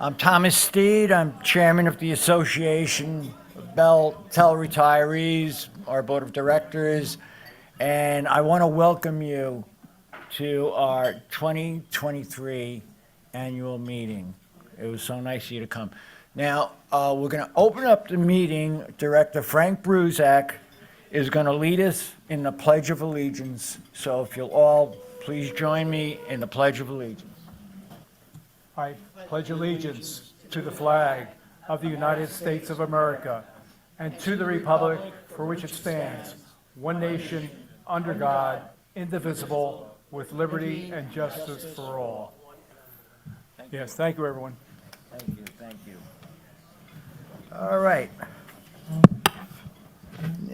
I'm Thomas Steed. I'm chairman of the Association of BellTel Retirees, our board of directors, and I want to welcome you to our 2023 annual meeting. It was so nice of you to come. Now, we're going to open up the meeting. Director Frank Bruzak is going to lead us in the Pledge of Allegiance. So if you'll all please join me in the Pledge of Allegiance. I pledge allegiance to the flag of the United States of America and to the republic for which it stands, one nation, under God, indivisible, with liberty and justice for all. Yes, thank you, everyone. Thank you. All right.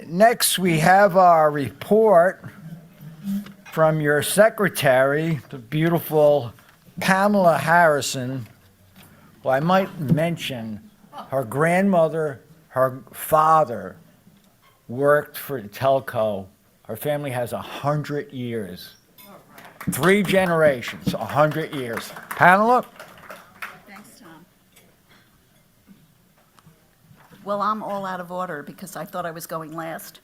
Next, we have our report from your secretary, the beautiful Pamela Harrison, who I might mention, her grandmother, her father worked for the telco. Her family has 100 years. 3 generations, 100 years. Pamela? Thanks, Tom. Well, I'm all out of order because I thought I was going last.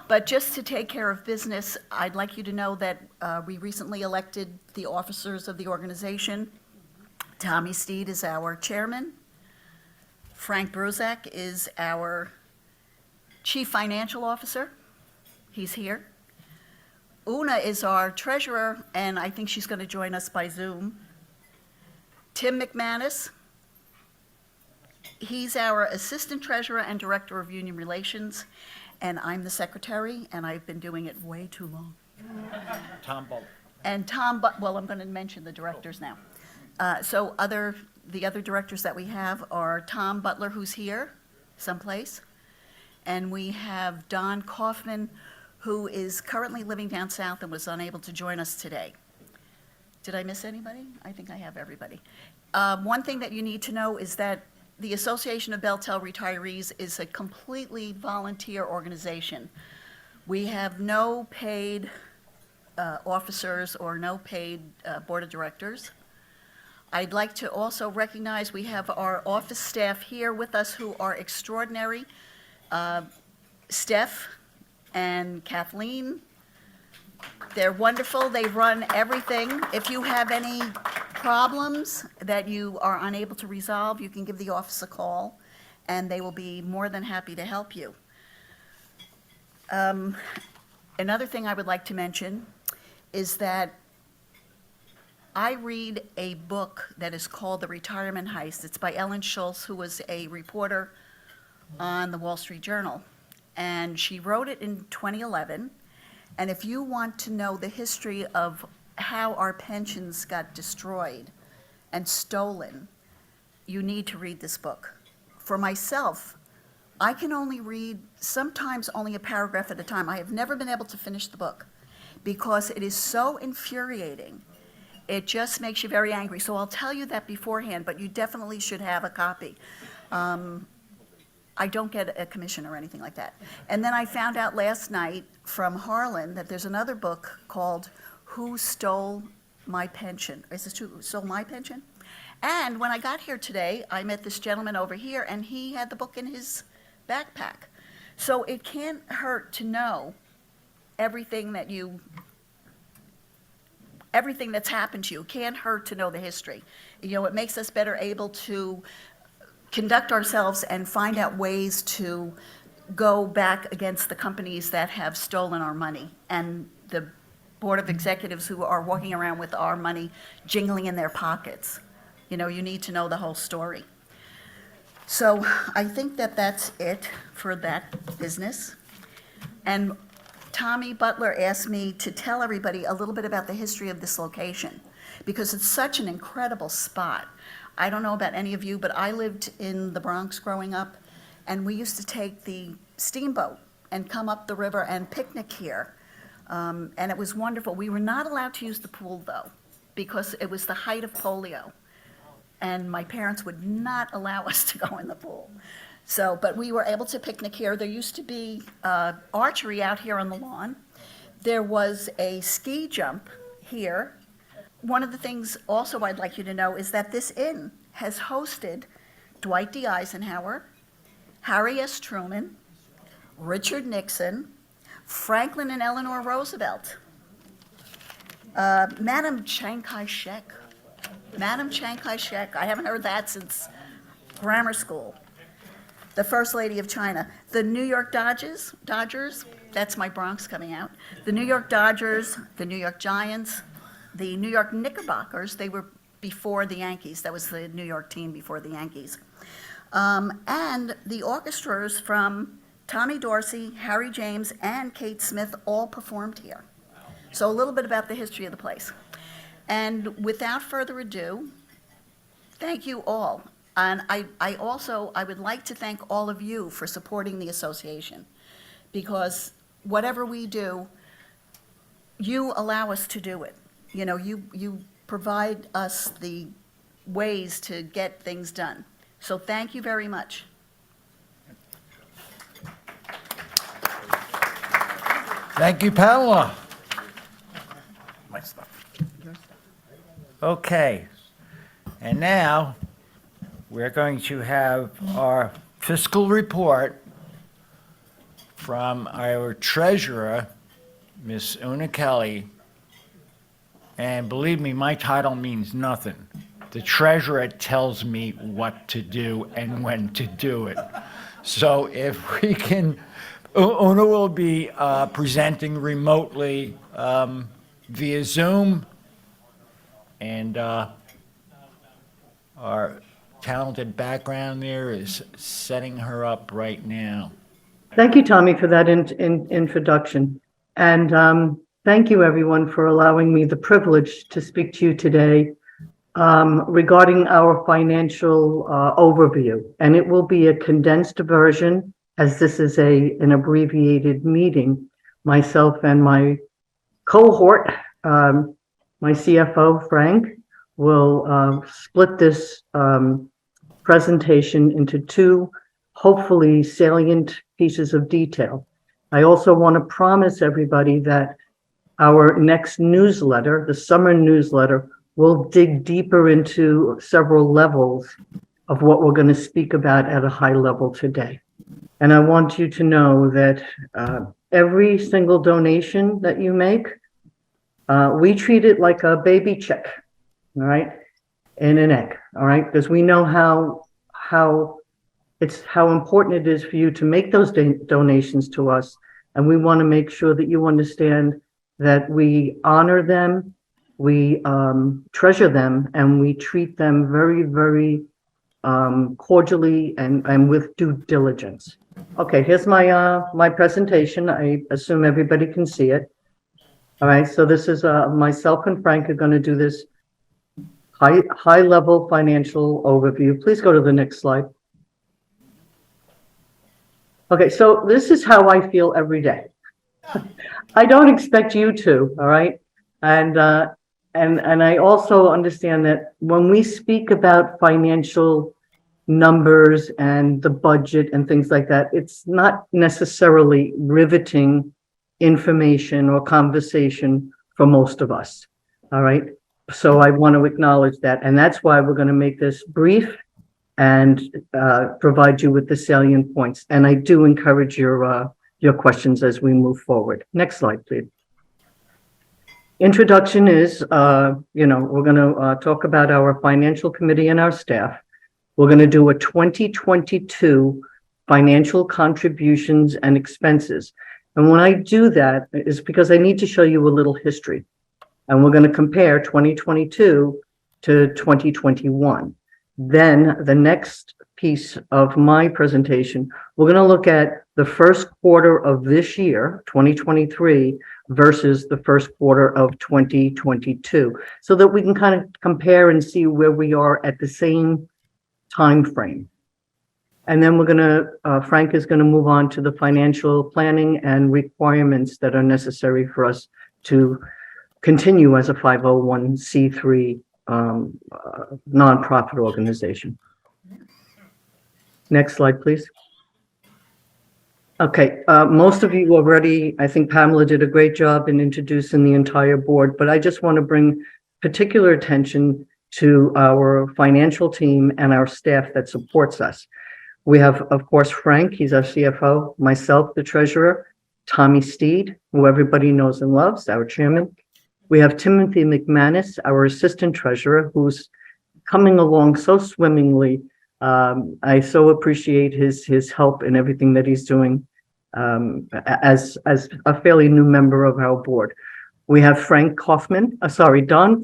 But just to take care of business, I'd like you to know that we recently elected the officers of the organization. Tommy Steed is our chairman. Frank Bruzak is our chief financial officer. He's here. Una is our treasurer, and I think she's going to join us by Zoom. Tim McManus, he's our assistant treasurer and director of union relations. And I'm the secretary, and I've been doing it way too long. Tom Butler. And well, I'm going to mention the directors now. The other directors that we have are Tom Butler, who's here someplace, and we have Don Kaufman, who is currently living down south and was unable to join us today. Did I miss anybody? I think I have everybody. One thing that you need to know is that the Association of BellTel Retirees is a completely volunteer organization. We have no paid officers or no paid board of directors. I'd like to also recognize we have our office staff here with us who are extraordinary. Steph and Kathleen, they're wonderful. They run everything. If you have any problems that you are unable to resolve, you can give the office a call, and they will be more than happy to help you. Another thing I would like to mention is that I read a book that is called The Retirement Heist. It's by Ellen Schultz, who was a reporter on the Wall Street Journal, and she wrote it in 2011. And if you want to know the history of how our pensions got destroyed and stolen, you need to read this book. For myself, I can only read sometimes only a paragraph at a time. I have never been able to finish the book because it is so infuriating. It just makes you very angry. So I'll tell you that beforehand, but you definitely should have a copy. I don't get a commission or anything like that. And then I found out last night from Harlan that there's another book called Who Stole My Pension? Is this Who Stole My Pension? And when I got here today, I met this gentleman over here, and he had the book in his backpack. So it can't hurt to know everything that's happened to you. It can't hurt to know the history. You know, it makes us better able to conduct ourselves and find out ways to go back against the companies that have stolen our money and the board of executives who are walking around with our money jingling in their pockets. You know, you need to know the whole story. So I think that that's it for that business. And Tommy Butler asked me to tell everybody a little bit about the history of this location because it's such an incredible spot. I don't know about any of you, but I lived in the Bronx growing up, and we used to take the steamboat and come up the river and picnic here. And it was wonderful. We were not allowed to use the pool, though, because it was the height of polio. And my parents would not allow us to go in the pool. So, but we were able to picnic here. There used to be archery out here on the lawn. There was a ski jump here. One of the things also I'd like you to know is that this inn has hosted Dwight D. Eisenhower, Harry S. Truman, Richard Nixon, Franklin and Eleanor Roosevelt, Madam Chiang Kai-shek. Madam Chiang Kai-shek, I haven't heard that since grammar school. The First Lady of China. The New York Dodgers, that's my Bronx coming out. The New York Dodgers, the New York Giants, the New York Knickerbockers, they were before the Yankees. That was the New York team before the Yankees. And the orchestras from Tommy Dorsey, Harry James, and Kate Smith all performed here. So a little bit about the history of the place. And without further ado, thank you all. And I would like to thank all of you for supporting the association, because whatever we do, you allow us to do it. You know, you provide us the ways to get things done. So thank you very much. Thank you, Pamela. My stuff. Okay, and now we're going to have our fiscal report from our treasurer, Miss Una Kelly. And believe me, my title means nothing. The treasurer tells me what to do and when to do it. So if we can, Una will be presenting remotely via Zoom, and our talented background there is setting her up right now. Thank you, Tommy, for that introduction. And thank you, everyone, for allowing me the privilege to speak to you today regarding our financial overview. And it will be a condensed version, as this is an abbreviated meeting. Myself and my cohort, my CFO, Frank, will split this presentation into two, hopefully salient pieces of detail. I also want to promise everybody that our next newsletter, the summer newsletter, will dig deeper into several levels of what we're going to speak about at a high level today. And I want you to know that every single donation that you make, we treat it like a baby check, all right, in an egg, all right, because we know how important it is for you to make those donations to us, and we want to make sure that you understand that we honor them, we treasure them, and we treat them very, very cordially and with due diligence. Okay, here's my presentation. I assume everybody can see it. All right, so this is myself and Frank are going to do this high level financial overview. Please go to the next slide. Okay, so this is how I feel every day. I don't expect you to, all right? And I also understand that when we speak about financial numbers and the budget and things like that, it's not necessarily riveting information or conversation for most of us, all right? So I want to acknowledge that, and that's why we're going to make this brief and provide you with the salient points. And I do encourage your questions as we move forward. Next slide, please. Introduction is, we're going to talk about our financial committee and our staff. We're going to do a 2022 financial contributions and expenses. And when I do that, is because I need to show you a little history. And we're going to compare 2022 to 2021. Then the next piece of my presentation, we're going to look at the first quarter of this year, 2023, versus the first quarter of 2022, so that we can kind of compare and see where we are at the same time frame. And then we're going to, Frank is going to move on to the financial planning and requirements that are necessary for us to continue as a 501c3 nonprofit organization. Next slide, please. Okay, most of you already, I think Pamela did a great job in introducing the entire board, but I just want to bring particular attention to our financial team and our staff that supports us. We have, of course, Frank, he's our CFO, myself, the treasurer, Tommy Steed, who everybody knows and loves, our chairman. We have Timothy McManus, our assistant treasurer, who's coming along so swimmingly. I so appreciate his help in everything that he's doing as a fairly new member of our board. We have Don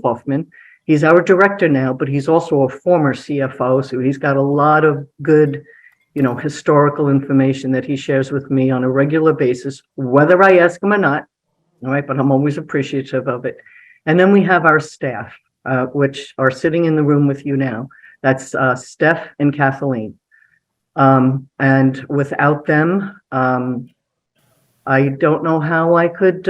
Kaufman. He's our director now, but he's also a former CFO, so he's got a lot of good, historical information that he shares with me on a regular basis, whether I ask him or not. All right, but I'm always appreciative of it. And then we have our staff, which are sitting in the room with you now. That's Steph and Kathleen. And without them, I don't know how I could,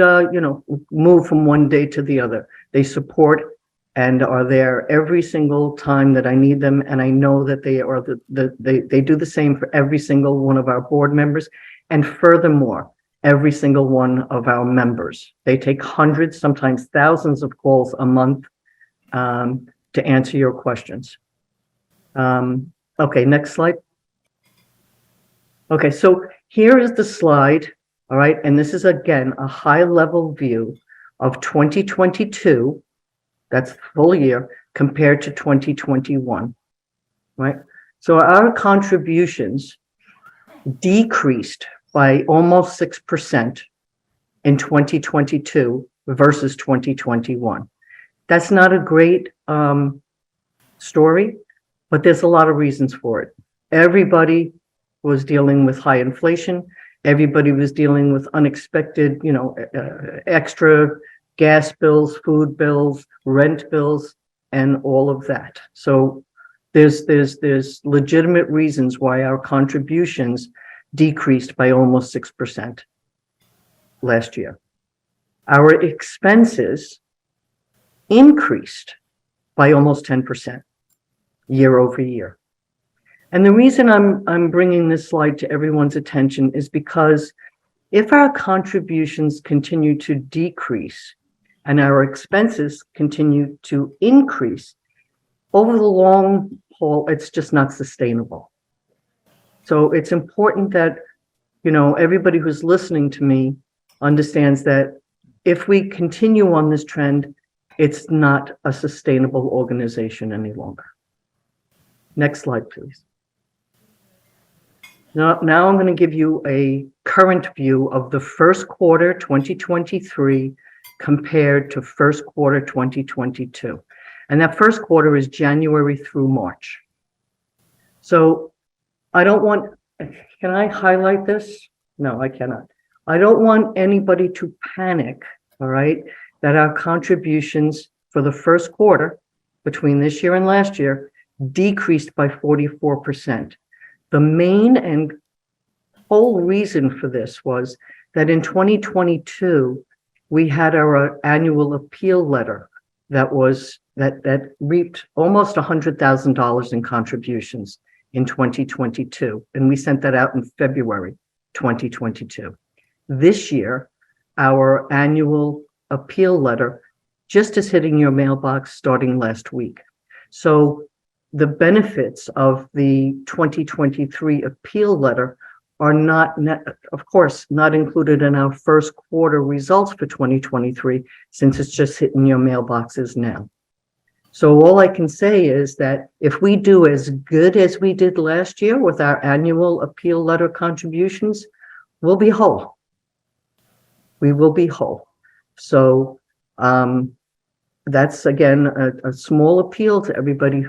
move from one day to the other. They support and are there every single time that I need them. And I know that they are they do the same for every single one of our board members. And furthermore, every single one of our members. They take hundreds, sometimes thousands of calls a month to answer your questions. Okay, next slide. Okay, so here is the slide, all right, and this is again a high-level view of 2022, that's full year, compared to 2021, right? So our contributions decreased by almost 6% in 2022 versus 2021. That's not a great story, but there's a lot of reasons for it. Everybody was dealing with high inflation. Everybody was dealing with unexpected, extra gas bills, food bills, rent bills, and all of that. So there's legitimate reasons why our contributions decreased by almost 6% last year. Our expenses increased by almost 10% year over year. And the reason I'm bringing this slide to everyone's attention is because if our contributions continue to decrease and our expenses continue to increase, over the long haul, it's just not sustainable. So it's important that, everybody who's listening to me understands that if we continue on this trend, it's not a sustainable organization any longer. Next slide, please. Now I'm going to give you a current view of the first quarter 2023 compared to first quarter 2022. And that first quarter is January through March. So can I highlight this? No, I cannot. I don't want anybody to panic, all right, that our contributions for the first quarter between this year and last year decreased by 44%. The main and whole reason for this was that in 2022, we had our annual appeal letter that reaped almost $100,000 in contributions in 2022, and we sent that out in February 2022. This year, our annual appeal letter just is hitting your mailbox starting last week. So the benefits of the 2023 appeal letter are not, of course, not included in our first quarter results for 2023, since it's just hitting your mailboxes now. So all I can say is that if we do as good as we did last year with our annual appeal letter contributions, we'll be whole. We will be whole. So that's, again, a small appeal to everybody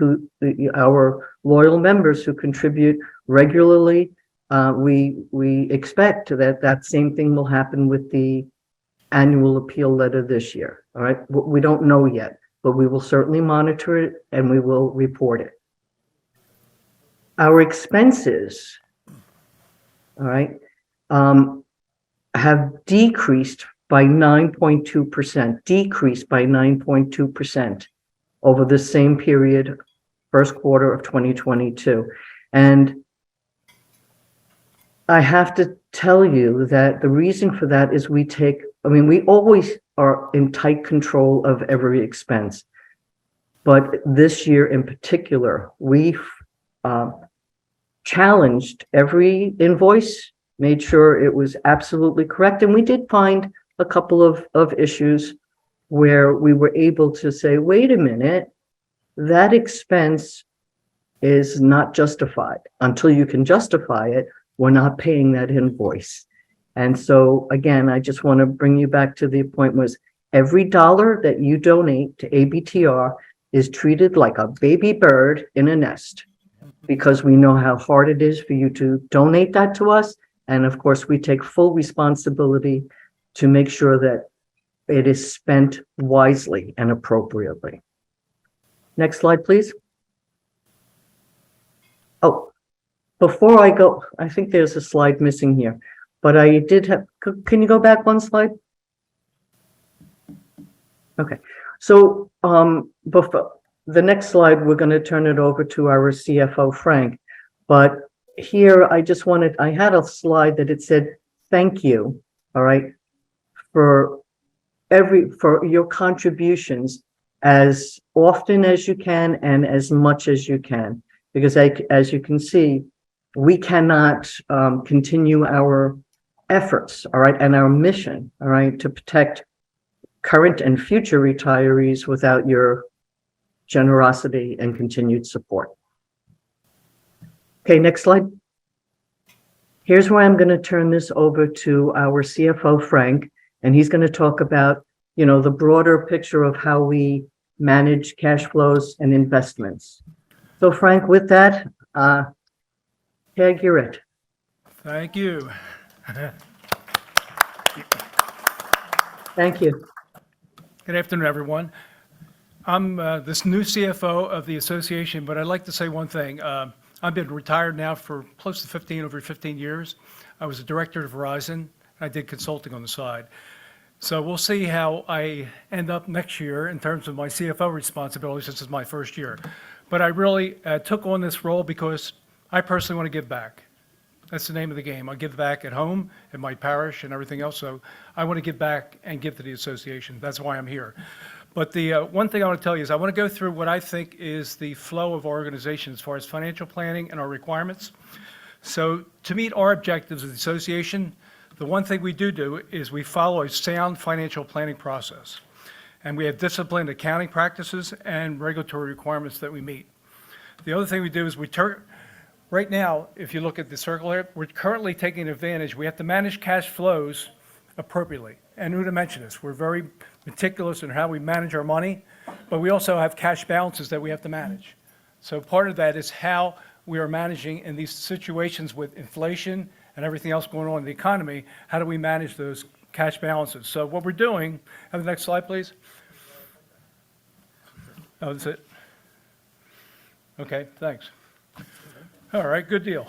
our loyal members who contribute regularly. We expect that same thing will happen with the annual appeal letter this year. All right. We don't know yet, but we will certainly monitor it and we will report it. Our expenses, all right, have decreased by 9.2% over the same period, first quarter of 2022. And I have to tell you that the reason for that is we always are in tight control of every expense. But this year in particular, we challenged every invoice, made sure it was absolutely correct. And we did find a couple of issues where we were able to say, wait a minute, that expense is not justified. Until you can justify it, we're not paying that invoice. And so again, I just want to bring you back to the point was every dollar that you donate to ABTR is treated like a baby bird in a nest, because we know how hard it is for you to donate that to us. And of course, we take full responsibility to make sure that it is spent wisely and appropriately. Next slide, please. Oh, before I go, I think there's a slide missing here, but I did have, can you go back one slide? Okay, so before the next slide, we're going to turn it over to our CFO, Frank. But here, I just wanted, I had a slide that it said, thank you, all right, for your contributions as often as you can and as much as you can. Because as you can see, we cannot continue our efforts, all right, and our mission, all right, to protect current and future retirees without your generosity and continued support. Okay, next slide. Here's where I'm going to turn this over to our CFO, Frank, and he's going to talk about, you know, the broader picture of how we manage cash flows and investments. So Frank, with that, Peg, you're it. Thank you. Thank you. Good afternoon, everyone. I'm this new CFO of the association, but I'd like to say one thing. I've been retired now for close to over 15 years. I was a director at Verizon. I did consulting on the side. So we'll see how I end up next year in terms of my CFO responsibilities. This is my first year. But I really took on this role because I personally want to give back. That's the name of the game. I give back at home, in my parish, and everything else. So I want to give back and give to the association. That's why I'm here. But the one thing I want to tell you is I want to go through what I think is the flow of our organization as far as financial planning and our requirements. So to meet our objectives as the association, the one thing we do is we follow a sound financial planning process. And we have disciplined accounting practices and regulatory requirements that we meet. The other thing we do is right now, if you look at the circle here, we're currently taking advantage. We have to manage cash flows appropriately. And Una mentioned this. We're very meticulous in how we manage our money, but we also have cash balances that we have to manage. So part of that is how we are managing in these situations with inflation and everything else going on in the economy. How do we manage those cash balances? So what we're doing, have the next slide, please. Oh, that's it. Okay, thanks. All right, good deal.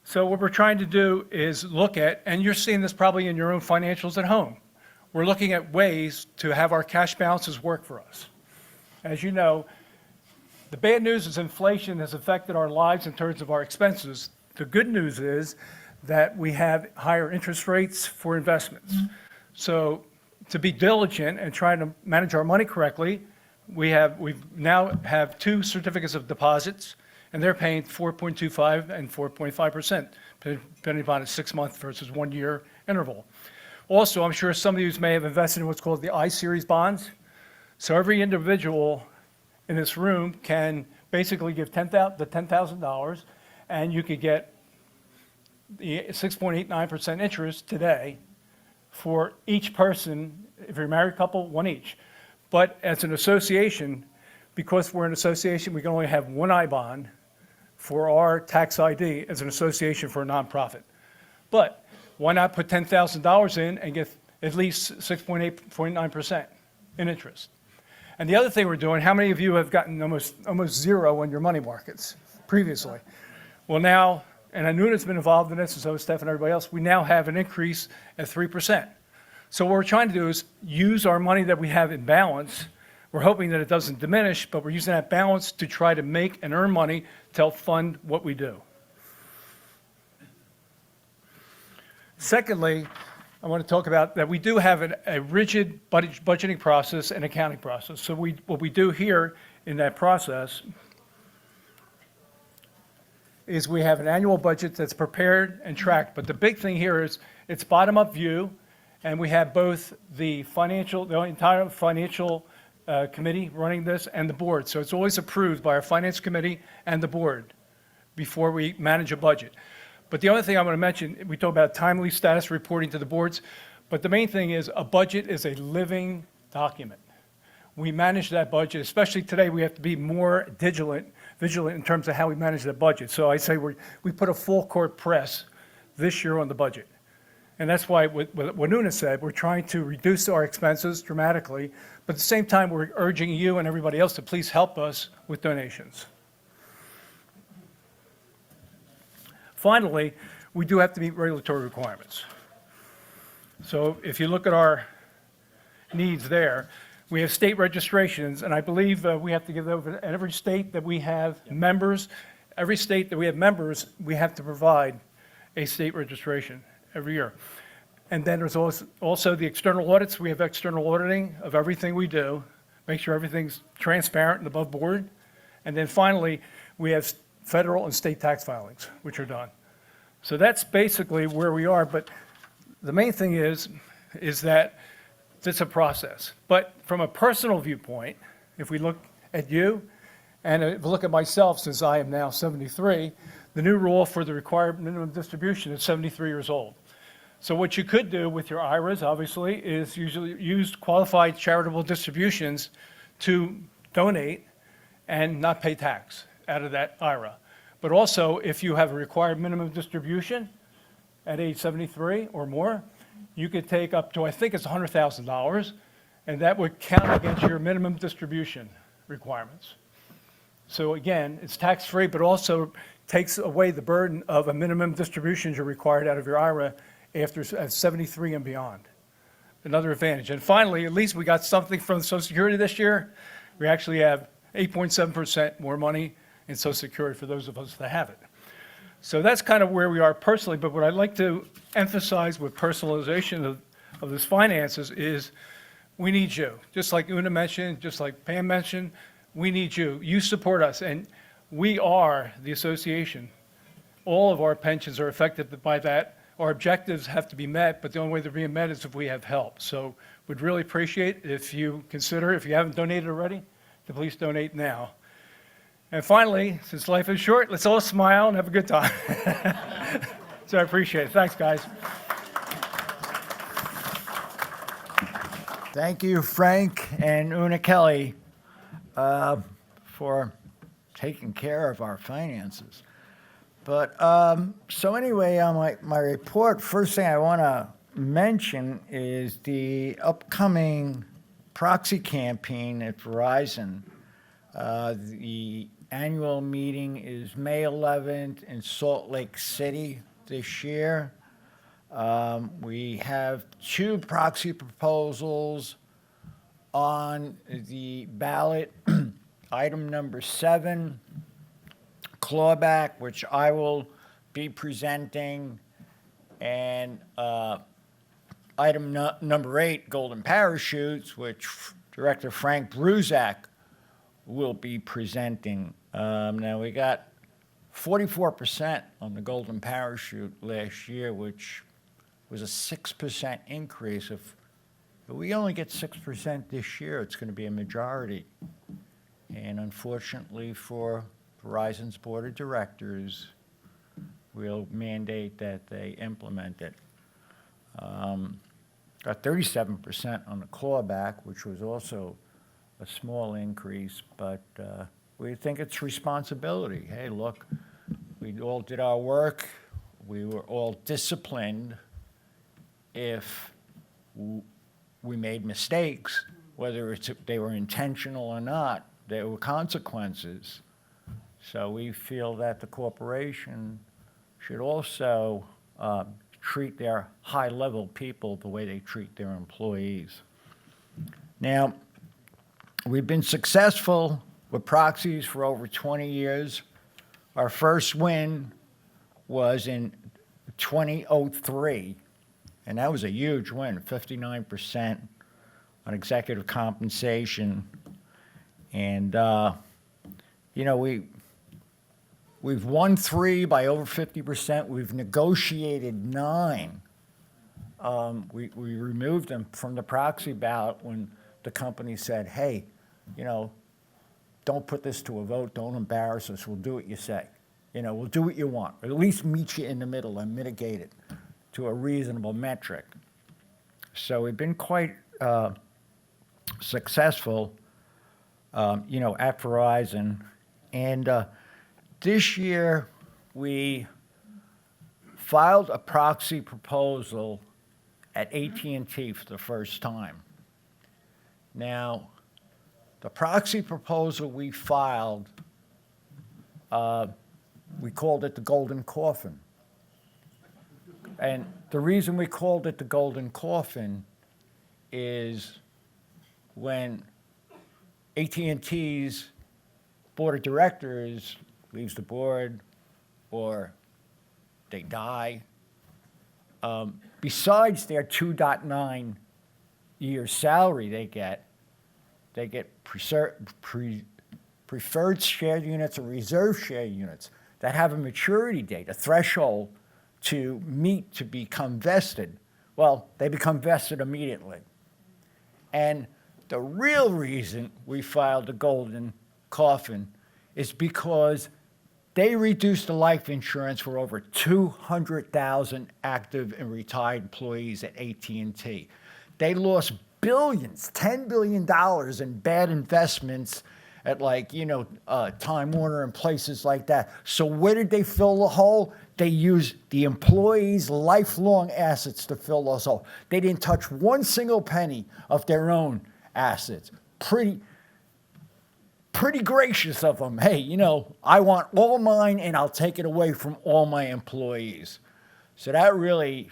So what we're trying to do is look at, and you're seeing this probably in your own financials at home. We're looking at ways to have our cash balances work for us. As you know, the bad news is inflation has affected our lives in terms of our expenses. The good news is that we have higher interest rates for investments. So to be diligent and trying to manage our money correctly, we now have 2 certificates of deposits, and they're paying 4.25 and 4.5%, depending upon a 6-month versus 1-year interval. Also, I'm sure some of you may have invested in what's called the I-Series bonds. So every individual in this room can basically give the $10,000, and you could get the 6.89% interest today for each person. If you're a married couple, one each. But as an association, because we're an association, we can only have one I-bond for our tax ID as an association for a nonprofit. But why not put $10,000 in and get at least 6.89% in interest? And the other thing we're doing, how many of you have gotten almost zero on your money markets previously? Well, now, and Anuna's been involved in this, and so has Steph and everybody else, we now have an increase at 3%. So what we're trying to do is use our money that we have in balance. We're hoping that it doesn't diminish, but we're using that balance to try to make and earn money to help fund what we do. Secondly, I want to talk about that we do have a rigid budgeting process and accounting process. So what we do here in that process is we have an annual budget that's prepared and tracked. But the big thing here is it's bottom-up view, and we have both the entire financial committee running this and the board. So it's always approved by our finance committee and the board before we manage a budget. But the other thing I want to mention, we talk about timely status reporting to the boards, but the main thing is a budget is a living document. We manage that budget, especially today, we have to be more vigilant in terms of how we manage that budget. So I say we put a full court press this year on the budget. And that's why what Una said, we're trying to reduce our expenses dramatically, but at the same time, we're urging you and everybody else to please help us with donations. Finally, we do have to meet regulatory requirements. So if you look at our needs there, we have state registrations, and I believe we have to give over at every state that we have members, every state that we have members, we have to provide a state registration every year. And then there's also the external audits. We have external auditing of everything we do, make sure everything's transparent and above board. And then finally, we have federal and state tax filings, which are done. So that's basically where we are, but the main thing is that it's a process. But from a personal viewpoint, if we look at you, and if we look at myself, since I am now 73, the new rule for the required minimum distribution is 73 years old. So what you could do with your IRAs, obviously, is usually use qualified charitable distributions to donate and not pay tax out of that IRA. But also, if you have a required minimum distribution at age 73 or more, you could take up to, I think it's $100,000, and that would count against your minimum distribution requirements. So again, it's tax-free, but also takes away the burden of a minimum distributions you're required out of your IRA after 73 and beyond. Another advantage. And finally, at least we got something from Social Security this year. We actually have 8.7% more money in Social Security for those of us that have it. So that's kind of where we are personally, but what I'd like to emphasize with personalization of this finances is we need you. Just like Una mentioned, just like Pam mentioned, we need you. You support us, and we are the association. All of our pensions are affected by that. Our objectives have to be met, but the only way they're being met is if we have help. So we'd really appreciate if you consider, if you haven't donated already, to please donate now. And finally, since life is short, let's all smile and have a good time. So I appreciate it. Thanks, guys. Thank you, Frank and Una Kelly, for taking care of our finances. But so anyway, on my report, first thing I want to mention is the upcoming proxy campaign at Verizon. The annual meeting is May 11th in Salt Lake City this year. We have 2 proxy proposals on the ballot. Item number 7, clawback, which I will be presenting, and item number 8, golden parachutes, which Director Frank Bruzak will be presenting. Now, we got 44% on the golden parachute last year, which was a 6% increase. If we only get 6% this year, it's going to be a majority. And unfortunately for Verizon's Board of Directors, we'll mandate that they implement it. Got 37% on the clawback, which was also a small increase, but we think it's responsibility. Hey, look, we all did our work. We were all disciplined. If we made mistakes, whether they were intentional or not, there were consequences. So we feel that the corporation should also treat their high-level people the way they treat their employees. Now, we've been successful with proxies for over 20 years. Our first win was in 2003, And that was a huge win, 59% on executive compensation. And, you know, we've won 3 by over 50%. We've negotiated 9. We removed them from the proxy ballot when the company said, hey, you know, don't put this to a vote, don't embarrass us, we'll do what you say. You know, we'll do what you want, or at least meet you in the middle and mitigate it to a reasonable metric. So we've been quite successful, you know, at Verizon. And this year, we filed a proxy proposal at AT&T for the first time. Now, the proxy proposal we filed, we called it the Golden Coffin. And the reason we called it the Golden Coffin is when AT&T's board of directors leaves the board or they die, besides their 2.9 years salary they get preferred share units or reserve share units that have a maturity date, a threshold to meet to become vested. Well, they become vested immediately. And the real reason we filed the Golden Coffin is because they reduced the life insurance for over 200,000 active and retired employees at AT&T. They lost billions, $10 billion in bad investments at, like, you know, Time Warner and places like that. So where did they fill the hole? They used the employees' lifelong assets to fill those holes. They didn't touch one single penny of their own assets. Pretty gracious of them. Hey, you know, I want all mine and I'll take it away from all my employees. So that really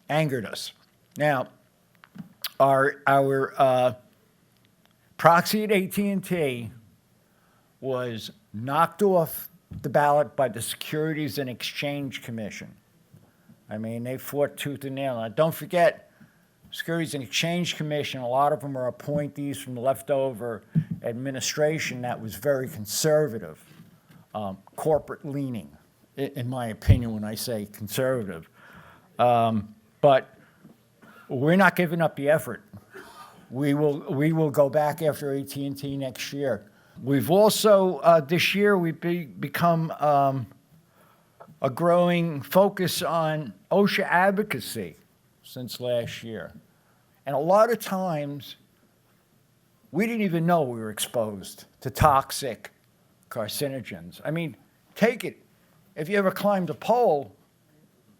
angered us. Now, our proxy at AT&T was knocked off the ballot by the Securities and Exchange Commission. I mean, they fought tooth and nail. Now, don't forget, Securities and Exchange Commission, a lot of them are appointees from the leftover administration that was very conservative, corporate leaning, in my opinion, when I say conservative. But we're not giving up the effort. We will go back after AT&T next year. We've also, this year, we've become a growing focus on OSHA advocacy since last year. And a lot of times, we didn't even know we were exposed to toxic carcinogens. I mean, take it. If you ever climbed a pole,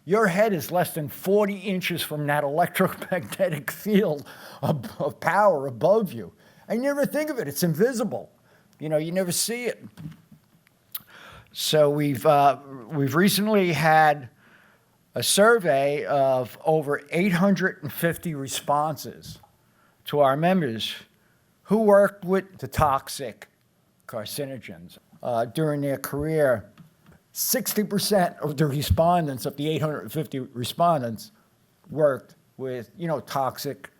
your head is less than 40 inches from that electromagnetic field of power above you. And you never think of it. It's invisible. You know, you never see it. So we've recently had a survey of over 850 responses to our members who worked with the toxic carcinogens during their career. 60% of the respondents, of the 850 respondents, worked with, you know, toxic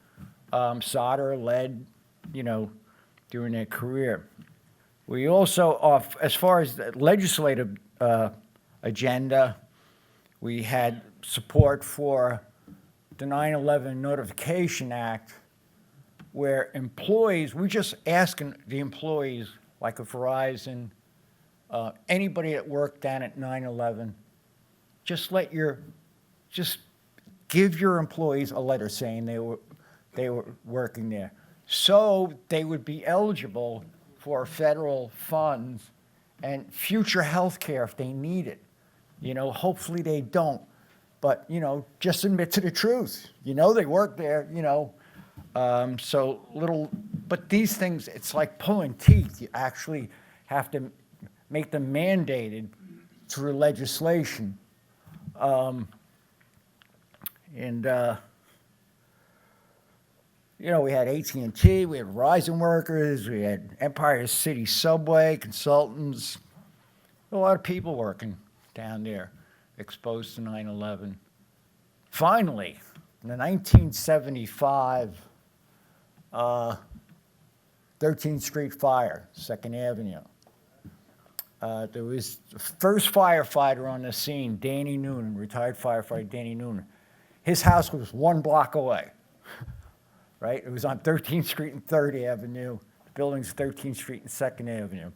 solder, lead, you know, during their career. We also, as far as the legislative agenda, we had support for the 9/11 Notification Act, where employees, we're just asking the employees, like a Verizon, anybody that worked down at 9/11, just give your employees a letter saying they were working there, so they would be eligible for federal funds and future health care if they need it. You know, hopefully they don't, but, you know, just admit to the truth. You know, they work there, you know. But these things, it's like pulling teeth. You actually have to make them mandated through legislation. You know, we had AT&T, we had Verizon workers, we had Empire City Subway consultants, a lot of people working down there exposed to 9/11. Finally, in the 1975 13th Street fire, 2nd Avenue. There was the first firefighter on the scene, Danny Noonan, retired firefighter Danny Noonan. His house was 1 block away, right? It was on 13th Street and 3rd Avenue. The building's 13th Street and 2nd Avenue.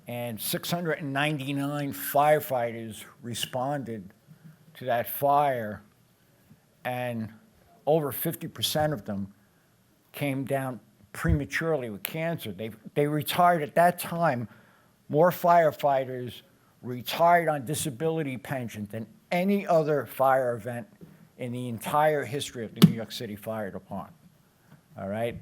And 699 firefighters responded to that fire, and over 50% of them came down prematurely with cancer. They retired at that time. More firefighters retired on disability pension than any other fire event in the entire history of the New York City Fire Department. All right?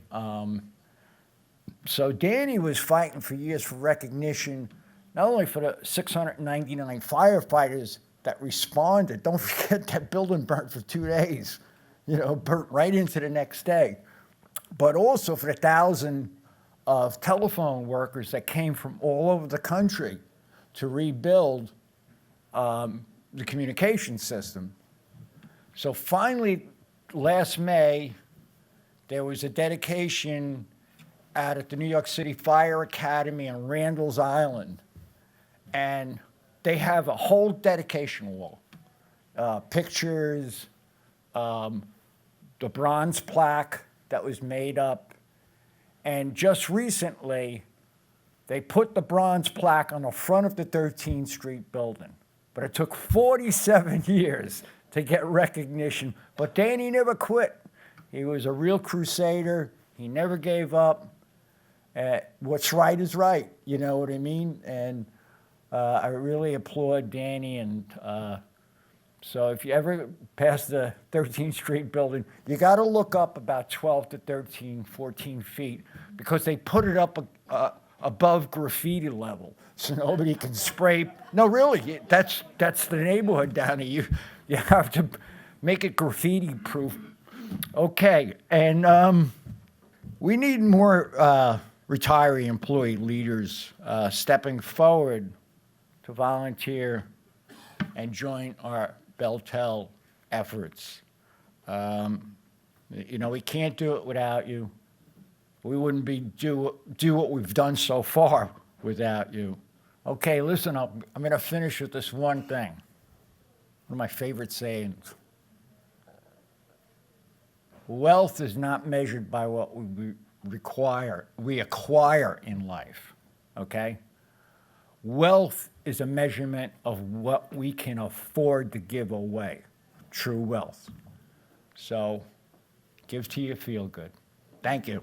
So Danny was fighting for years for recognition, not only for the 699 firefighters that responded. Don't forget that building burnt for 2 days, burnt right into the next day. But also for the 1,000 of telephone workers that came from all over the country to rebuild the communication system. So finally, last May, there was a dedication out at the New York City Fire Academy on Randall's Island. And they have a whole dedication wall, pictures, the bronze plaque that was made up. And just recently, they put the bronze plaque on the front of the 13th Street building. But it took 47 years to get recognition. But Danny never quit. He was a real crusader. He never gave up. What's right is right, you know what I mean? And I really applaud Danny. And so if you ever pass the 13th Street building, you got to look up about 12 to 13, 14 feet, because they put it up above graffiti level, so nobody can spray. No, really, that's the neighborhood down here. You have to make it graffiti proof. Okay, and we need more retiree employee leaders stepping forward to volunteer and join our BellTel efforts. We can't do it without you. We wouldn't do what we've done so far without you. Okay, listen up. I'm going to finish with this one thing. One of my favorite sayings. Wealth is not measured by what we acquire in life, okay? Wealth is a measurement of what we can afford to give away, true wealth. So, give till you feel good. Thank you.